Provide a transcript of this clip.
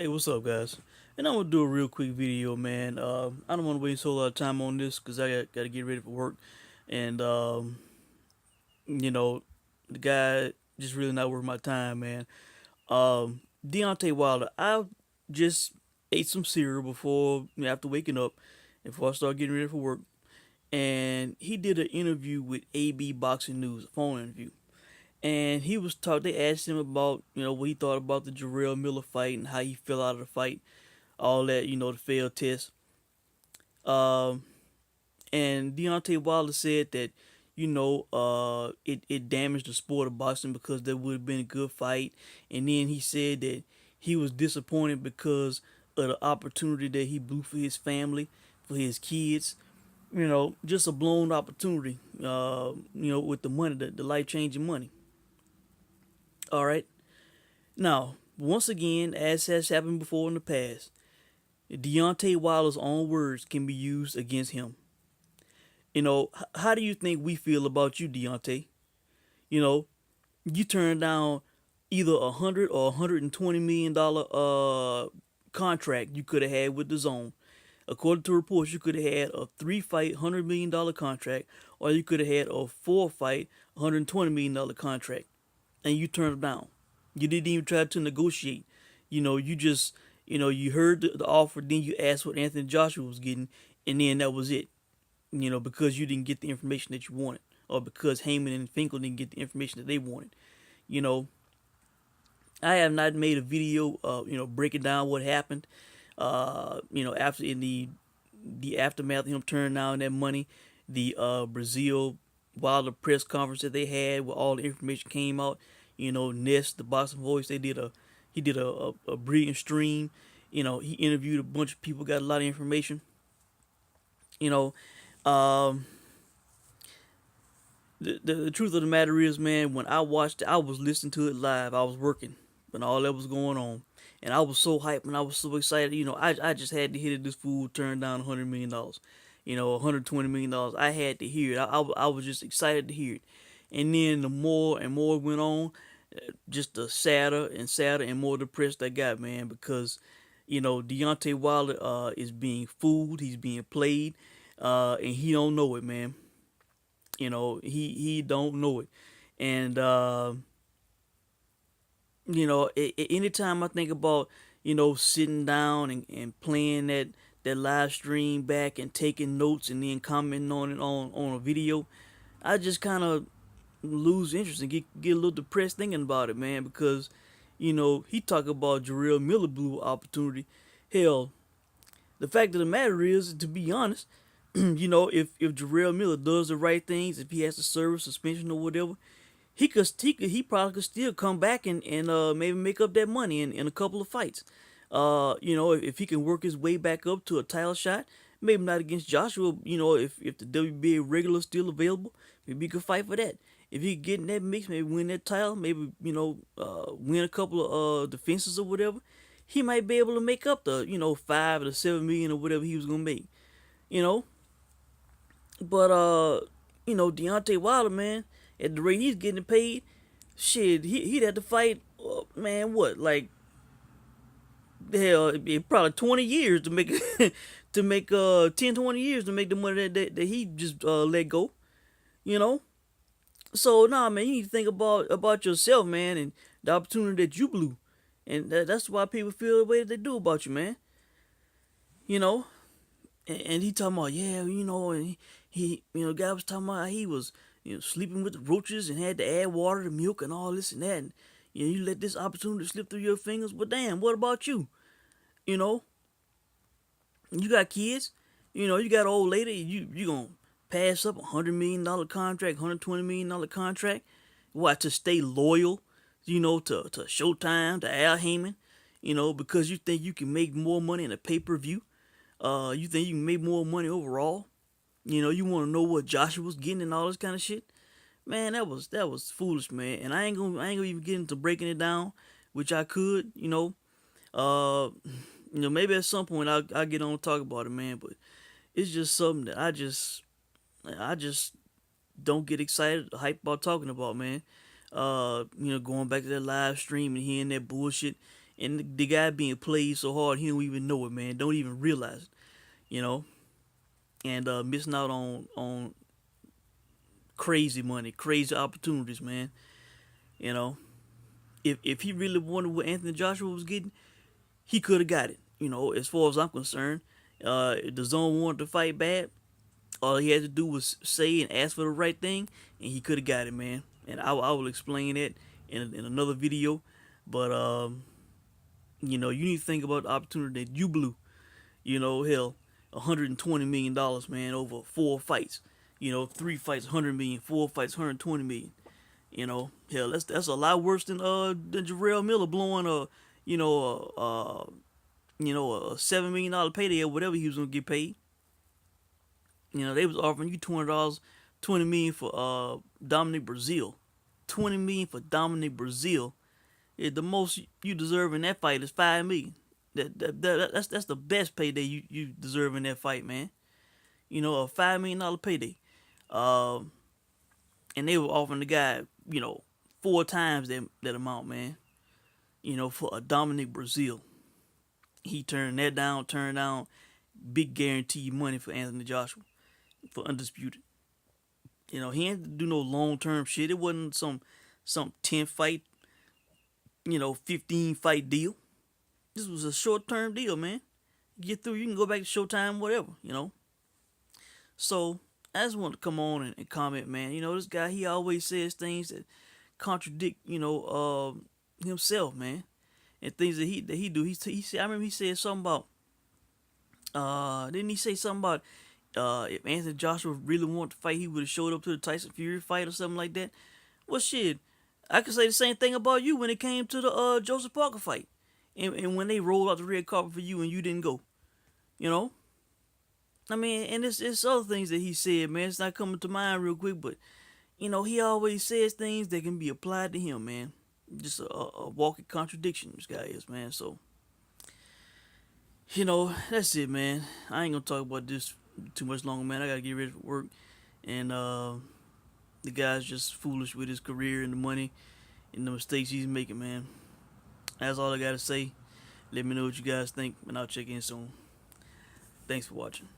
Hey, what's up, guys? And I'm gonna do a real quick video, man. I don't want to waste a whole lot of time on this because I got to get ready for work, and you know, the guy just really not worth my time, man. Deontay Wilder. I just ate some cereal before after waking up, and before I start getting ready for work, and he did an interview with AB Boxing News, a phone interview, and he was talk. They asked him about what he thought about the Jarrell Miller fight and how he fell out of the fight, all that, the failed test. Um, and Deontay Wilder said that, it damaged the sport of boxing because there would have been a good fight. And then he said that he was disappointed because of the opportunity that he blew for his family, for his kids. Just a blown opportunity, with the money, the life changing money. All right. Now, once again, as has happened before in the past, Deontay Wilder's own words can be used against him. How do you think we feel about you, Deontay? You know, you turned down either $100 or $120 million contract you could have had with the Zone. According to reports, you could have had a three-fight $100 million contract, or you could have had a four-fight $120 million contract, and you turned them down. You didn't even try to negotiate. You just you heard the offer, then you asked what Anthony Joshua was getting, and then that was it. Because you didn't get the information that you wanted, or because Heyman and Finkel didn't get the information that they wanted. You know, I have not made a video, breaking down what happened, after in the aftermath of him turning down that money, the Brazil Wilder press conference that they had, where all the information came out. Ness, the boxing voice, he did a brilliant stream. He interviewed a bunch of people, got a lot of information. You know, um, the truth of the matter is, man, when I watched it, I was listening to it live. I was working when all that was going on. And I was so hyped and I was so excited. I just had to hear that this fool turned down $100 million, $120 million. I had to hear it. I was just excited to hear it. And then the more and more it went on, just the sadder and sadder and more depressed I got, man, because, Deontay Wilder is being fooled. He's being played, and he don't know it, man. He don't know it. And anytime I think about sitting down and playing that live stream back and taking notes and then commenting on it on a video, I just kind of lose interest and get a little depressed thinking about it, man, because he talk about Jarrell Miller blue opportunity. Hell, the fact of the matter is, to be honest, if Jarrell Miller does the right things, if he has to serve a suspension or whatever, he probably could still come back and maybe make up that money in a couple of fights. If he can work his way back up to a title shot, maybe not against Joshua. If the WBA regular still available, maybe he could fight for that. If he get in that mix, maybe win that title, maybe win a couple of defenses or whatever, he might be able to make up the 5 to 7 million or whatever he was gonna make. You know, but Deontay Wilder, man, at the rate he's getting paid, shit, he'd have to fight, man, what, like, hell, it probably 20 years to make to make 10 20 years to make the money that he just let go, you know. So nah, man, you need to think about yourself, man, and the opportunity that you blew, and that's why people feel the way that they do about you, man. You know, and he talking about, yeah, and the guy was talking about how he was sleeping with the roaches and had to add water to milk and all this and that, and you let this opportunity slip through your fingers. But damn, what about you? You know, you got kids. You got an old lady. You gonna pass up $100 million contract, $120 million contract? What, to stay loyal? To Showtime, to Al Heyman? Because you think you can make more money in a pay per view? You think you can make more money overall? You want to know what Joshua's getting and all this kind of shit. Man, that was foolish, man. And I ain't gonna even get into breaking it down, which I could. Uh, maybe at some point I'll get on and talk about it, man. But it's just something that I just don't get excited, hype about talking about, man. Going back to that live stream and hearing that bullshit, and the guy being played so hard he don't even know it, man. Don't even realize it, you know, and missing out on crazy money, crazy opportunities, man. You know, if he really wanted what Anthony Joshua was getting, he could have got it. You know, as far as I'm concerned, if the zone wanted to fight bad, all he had to do was say and ask for the right thing, and he could have got it, man. And I will explain that in another video. But you know, you need to think about the opportunity that you blew. You know, hell, $120 million, man, over 4 fights. You know, 3 fights, 100 million, 4 fights, 120 million. You know, hell, that's a lot worse than Jarrell Miller blowing you know a $7 million payday or whatever he was gonna get paid. You know, they was offering you $20, 20 million for Dominic Brazil, 20 million for Dominic Brazil. The most you deserve in that fight is 5 million. That's the best payday you deserve in that fight, man. You know, a $5 million payday. Um, and they were offering the guy, you know, 4 times that amount, man. You know, for a Dominic Brazil. He turned that down, turned down big guaranteed money for Anthony Joshua for undisputed. You know, he ain't do no long term shit. It wasn't some 10 fight, you know, 15 fight deal. This was a short term deal, man. Get through, you can go back to Showtime, whatever, you know. So I just want to come on and comment, man. You know, this guy, he always says things that contradict, you know, himself, man, and things that he do. He said, I remember he said something about didn't he say something about if Anthony Joshua really wanted to fight, he would have showed up to the Tyson Fury fight or something like that. Well, shit, I could say the same thing about you when it came to the Joseph Parker fight, and when they rolled out the red carpet for you and you didn't go. You know, I mean, and it's other things that he said, man. It's not coming to mind real quick, but you know, he always says things that can be applied to him, man. Just a walking contradiction, this guy is, man. So, you know, that's it, man. I ain't gonna talk about this too much longer, man. I gotta get ready for work, and the guy's just foolish with his career and the money and the mistakes he's making, man. That's all I gotta say. Let me know what you guys think, and I'll check in soon. Thanks for watching.